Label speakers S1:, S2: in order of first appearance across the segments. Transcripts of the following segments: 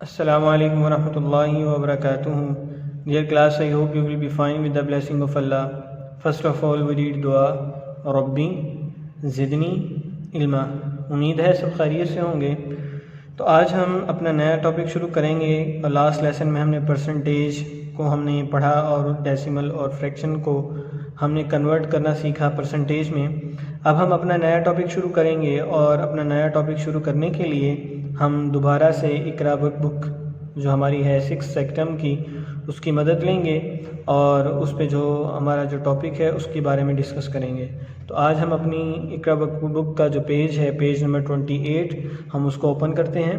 S1: Assalamu alaikum warahmatullahi wabarakatuh. Dear class, I hope you will be fine with the blessing of Allah. First of all, we read dua रब्बी ज़िदनी इल्मा। उम्मीद है सब खैरियत से होंगे। तो आज हम अपना नया टॉपिक शुरू करेंगे। लास्ट लेसन में हमने परसेंटेज को हमने पढ़ा और डेसिमल और फ्रैक्शन को हमने कन्वर्ट करना सीखा परसेंटेज में। अब हम अपना नया टॉपिक शुरू करेंगे और अपना नया टॉपिक शुरू करने के लिए हम दोबारा से इकरा बुक जो हमारी है 6 सेक्टम की उसकी मदद लेंगे और उस पे जो हमारा जो टॉपिक है उसके बारे में डिस्कस करेंगे। तो आज हम अपनी इकरा बुक का जो पेज है, पेज नंबर 28, हम उसको ओपन करते हैं।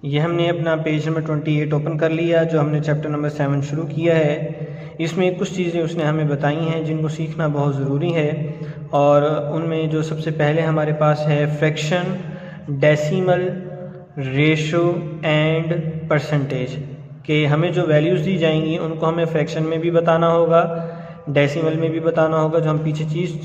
S1: ये हमने अपना पेज नंबर 28 ओपन कर लिया, जो हमने चैप्टर नंबर 7 शुरू किया है। इसमें कुछ चीज़ें उसने हमें बताई हैं जिनको सीखना बहुत ज़रूरी है, और उनमें जो सबसे पहले हमारे पास है fraction, decimal, ratio and percentage. कि हमें जो वैल्यूज़ दी जाएंगी उनको हमें फ्रैक्शन में भी बताना होगा, डेसिमल में भी बताना होगा, जो हम पीछे चीज़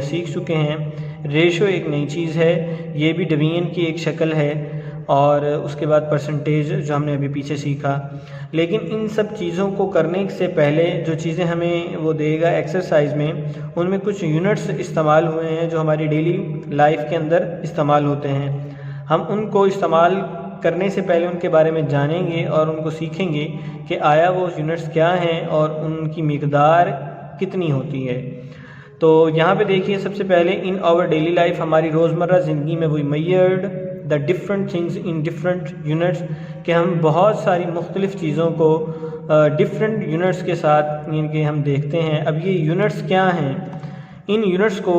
S1: सीख चुके हैं। रेशो एक नई चीज़ है, ये भी डिवीजन की एक शक्ल है, और उसके बाद परसेंटेज जो हमने अभी पीछे सीखा। लेकिन इन सब चीज़ों को करने से पहले जो चीज़ें हमें वो देगा एक्सरसाइज में, उनमें कुछ यूनिट्स इस्तेमाल हुए हैं जो हमारी डेली लाइफ के अंदर इस्तेमाल होते हैं। हम उनको इस्तेमाल करने से पहले उनके बारे में जानेंगे और उनको सीखेंगे कि आया वो यूनिट्स क्या हैं और उनकी मिकदार कितनी होती है। तो यहाँ पे देखिए, सबसे पहले इन आवर डेली लाइफ, हमारी रोज़मर्रा ज़िंदगी में, we measured the different things in different units, कि हम बहुत सारी मुख्तलिफ़ चीज़ों को डिफरेंट यूनिट्स के साथ इनके हम देखते हैं। अब ये यूनिट्स क्या हैं? इन यूनिट्स को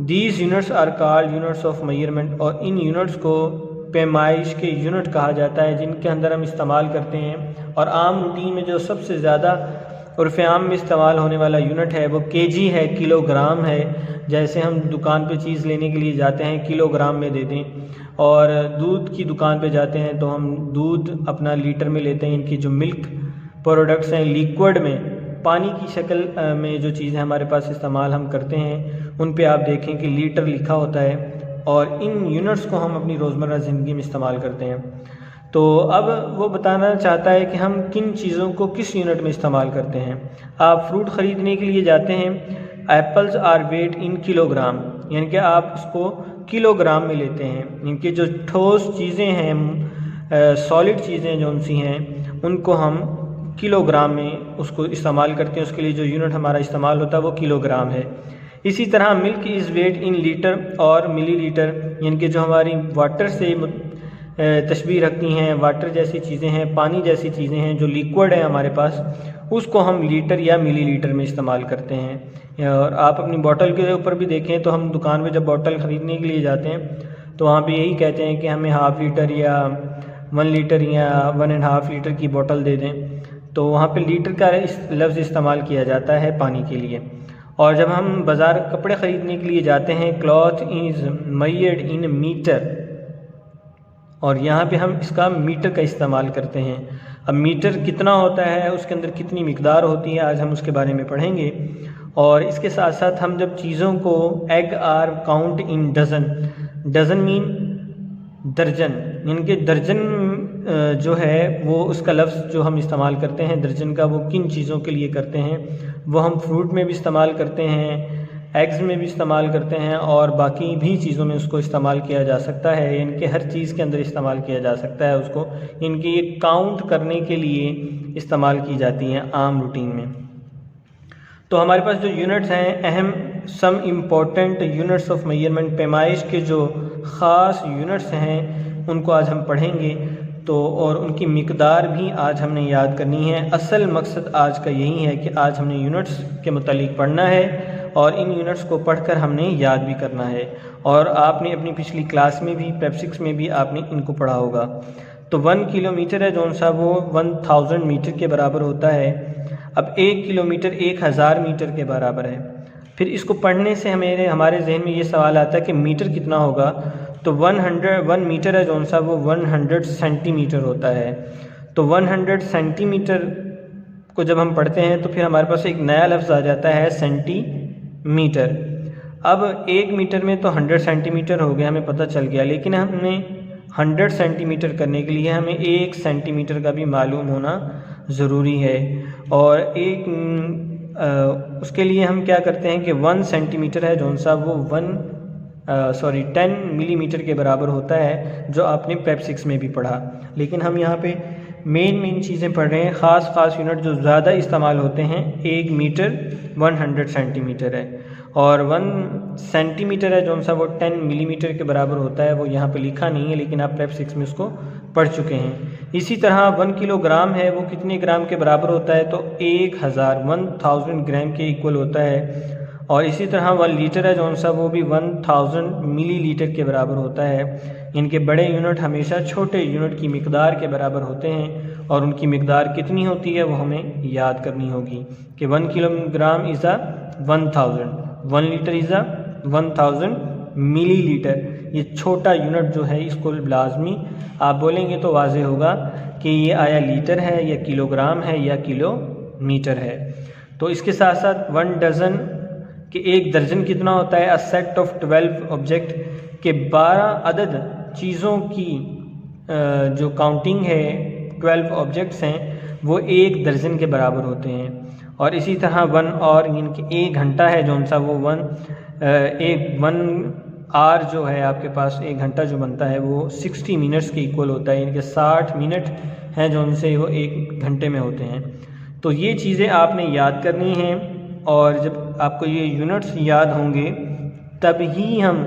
S1: these units are called units of measurement, और इन यूनिट्स को पैमाइश के यूनिट कहा जाता है, जिनके अंदर हम इस्तेमाल करते हैं। और आम रूटीन में जो सबसे ज़्यादा उर्फ़-ए-आम में इस्तेमाल होने वाला यूनिट है वो केजी है, किलोग्राम है। जैसे हम दुकान पे चीज़ लेने के लिए जाते हैं, किलोग्राम में दे दें, और दूध की दुकान पे जाते हैं तो हम दूध अपना लीटर में लेते हैं। इनकी जो मिल्क प्रोडक्ट्स हैं, लिक्विड में, पानी की शक्ल में जो चीज़ें हमारे पास इस्तेमाल हम करते हैं, उन पे आप देखें कि लीटर लिखा होता है, और इन यूनिट्स को हम अपनी रोज़मर्रा ज़िंदगी में इस्तेमाल करते हैं। तो अब वो बताना चाहता है कि हम किन चीज़ों को किस यूनिट में इस्तेमाल करते हैं। आप फ्रूट ख़रीदने के लिए जाते हैं, apples are weight in kilogram, यानी कि आप उसको किलोग्राम में लेते हैं। इनके जो ठोस चीज़ें हैं, सॉलिड चीज़ें जो उनसी हैं, उनको हम किलोग्राम में उसको इस्तेमाल करते हैं। उसके लिए जो यूनिट हमारा इस्तेमाल होता है वो किलोग्राम है। इसी तरह milk is weight in litre और मिलीलीटर, यानी कि जो हमारी वाटर से तशबीह रखती हैं, वाटर जैसी चीज़ें हैं, पानी जैसी चीज़ें हैं, जो लिक्विड है हमारे पास, उसको हम लीटर या मिलीलीटर में इस्तेमाल करते हैं। और आप अपनी बोतल के ऊपर भी देखें तो हम दुकान में जब बोतल ख़रीदने के लिए जाते हैं तो वहाँ पे यही कहते हैं कि हमें हाफ़ लीटर या 1 लीटर या 1.5 लीटर की बोतल दे दें। तो वहाँ पे लीटर का लफ्ज़ इस्तेमाल किया जाता है पानी के लिए। और जब हम बाज़ार कपड़े ख़रीदने के लिए जाते हैं, cloth is measured in metre, और यहाँ पे हम इसका मीटर का इस्तेमाल करते हैं। अब मीटर कितना होता है, उसके अंदर कितनी मिकदार होती है, आज हम उसके बारे में पढ़ेंगे। और इसके साथ साथ हम जब चीज़ों को egg are count in dozen, dozen mean दर्जन, इनके दर्जन जो है वो उसका लफ्ज़ जो हम इस्तेमाल करते हैं दर्जन का, वो किन चीज़ों के लिए करते हैं, वो हम फ्रूट में भी इस्तेमाल करते हैं, एग्स में भी इस्तेमाल करते हैं, और बाकी भी चीज़ों में उसको इस्तेमाल किया जा सकता है। इनके हर चीज़ के अंदर इस्तेमाल किया जा सकता है उसको, इनकी ये काउंट करने के लिए इस्तेमाल की जाती हैं आम रूटीन में। तो हमारे पास जो यूनिट्स हैं, अहम some important units of measurement, पैमाइश के जो ख़ास यूनिट्स हैं उनको आज हम पढ़ेंगे। तो और उनकी मिकदार भी आज हमने याद करनी है। असल मकसद आज का यही है कि आज हमने यूनिट्स के मुतालिक पढ़ना है, और इन यूनिट्स को पढ़कर हमने याद भी करना है। और आपने अपनी पिछली क्लास में भी, पेप 6 में भी आपने इनको पढ़ा होगा। तो 1 किलोमीटर है जौन सा, वो 1000 मीटर के बराबर होता है। अब 1 किलोमीटर 1000 मीटर के बराबर है। फिर इसको पढ़ने से हमारे जहन में ये सवाल आता है कि मीटर कितना होगा। तो 1 मीटर है जौन सा, वो 100 सेंटीमीटर होता है। तो 100 सेंटीमीटर को जब हम पढ़ते हैं तो फिर हमारे पास एक नया लफ्ज़ आ जाता है, सेंटीमीटर। अब 1 मीटर में तो 100 सेंटीमीटर हो गया, हमें पता चल गया, लेकिन हमने 100 सेंटीमीटर करने के लिए हमें 1 सेंटीमीटर का भी मालूम होना ज़रूरी है। और उसके लिए हम क्या करते हैं कि 1 सेंटीमीटर है जौन सा वो 10 मिलीमीटर के बराबर होता है, जो आपने प्रेप 6 में भी पढ़ा। लेकिन हम यहाँ पे मेन चीज़ें पढ़ रहे हैं। ख़ास यूनिट जो ज़्यादा इस्तेमाल होते हैं, 1 मीटर 100 सेंटीमीटर है, और 1 सेंटीमीटर है जौन सा वो 10 मिलीमीटर के बराबर होता है। वो यहाँ पे लिखा नहीं है, लेकिन आप प्रेप 6 में उसको पढ़ चुके हैं। इसी तरह 1 किलोग्राम है, वो कितने ग्राम के बराबर होता है, तो 1000 ग्राम के इक्वल होता है। और इसी तरह 1 लीटर है जौन सा वो भी 1000 मिलीलीटर के बराबर होता है। इनके बड़े यूनिट हमेशा छोटे यूनिट की मिकदार के बराबर होते हैं, और उनकी मिकदार कितनी होती है वो हमें याद करनी होगी कि 1 kilogram is a 1000, 1 litre is a 1000 millilitre. ये छोटा यूनिट जो है इसको लाजमी आप बोलेंगे तो वाज़ेह होगा कि ये आया लीटर है या किलोग्राम है या किलोमीटर है। तो इसके साथ साथ 1 डज़न कि 1 दर्जन कितना होता है, अ सेट ऑफ 12 ऑब्जेक्ट के 12 अदद चीज़ों की जो काउंटिंग है 12 ऑब्जेक्ट्स हैं वो 1 दर्जन के बराबर होते हैं। और इसी तरह 1 और इनके 1 घंटा है जौन सा वो 1 आवर जो है आपके पास 1 घंटा जो बनता है वो 60 मिनट्स के इक्वल होता है। इनके 60 मिनट हैं जो उनसे वो 1 घंटे में होते हैं। तो ये चीज़ें आपने याद करनी हैं, और जब आपको ये यूनिट्स याद होंगे तभी हम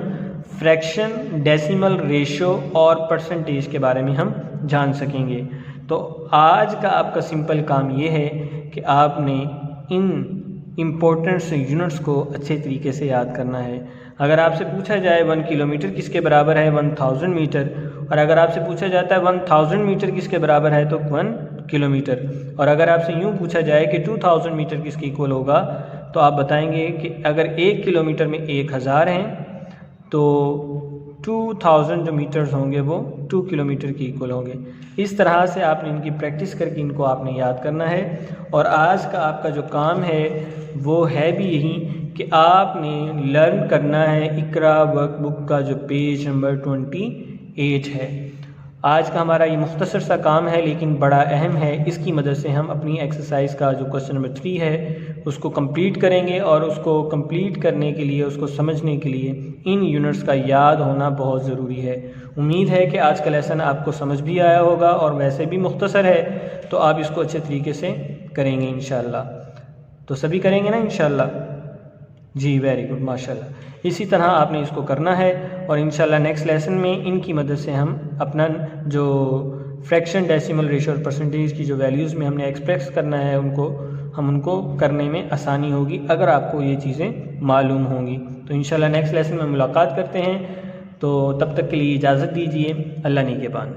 S1: फ्रैक्शन, डेसिमल, रेशो और परसेंटेज के बारे में हम जान सकेंगे। तो आज का आपका सिंपल काम ये है कि आपने इन इम्पोर्टेंट से यूनिट्स को अच्छे तरीके से याद करना है। अगर आपसे पूछा जाए 1 किलोमीटर किसके बराबर है, 1000 मीटर, और अगर आपसे पूछा जाता है 1000 मीटर किसके बराबर है, तो 1 किलोमीटर। और अगर आपसे यूँ पूछा जाए कि 2000 मीटर किसके इक्वल होगा, तो आप बताएंगे कि अगर 1 किलोमीटर में 1000 हैं तो 2000 जो मीटर्स होंगे वो 2 किलोमीटर के इक्वल होंगे। इस तरह से आपने इनकी प्रैक्टिस करके इनको आपने याद करना है। और आज का आपका जो काम है वो है भी यही कि आपने लर्न करना है इकरा वर्कबुक का जो पेज नंबर 28 है। आज का हमारा ये मुख्तसर सा काम है लेकिन बड़ा अहम है। इसकी मदद से हम अपनी एक्सरसाइज का जो क्वेश्चन नंबर 3 है उसको कंप्लीट करेंगे, और उसको कंप्लीट करने के लिए, उसको समझने के लिए इन यूनिट्स का याद होना बहुत ज़रूरी है। उम्मीद है कि आज का लेसन आपको समझ भी आया होगा, और वैसे भी मुख्तसर है तो आप इसको अच्छे तरीके से करेंगे इंशाअल्लाह। तो सभी करेंगे ना इंशाअल्लाह? जी, वेरी गुड, माशाल्लाह। इसी तरह आपने इसको करना है, और इंशाल्लाह नेक्स्ट लेसन में इनकी मदद से हम अपना जो फ्रैक्शन, डेसिमल, रेशो और परसेंटेज की जो वैल्यूज़ में हमने एक्सप्रेस करना है उनको करने में आसानी होगी अगर आपको ये चीज़ें मालूम होंगी। तो इंशाल्लाह नेक्स्ट लेसन में मुलाकात करते हैं। तो तब तक के लिए इजाज़त दीजिए। अल्लाह निगहबान।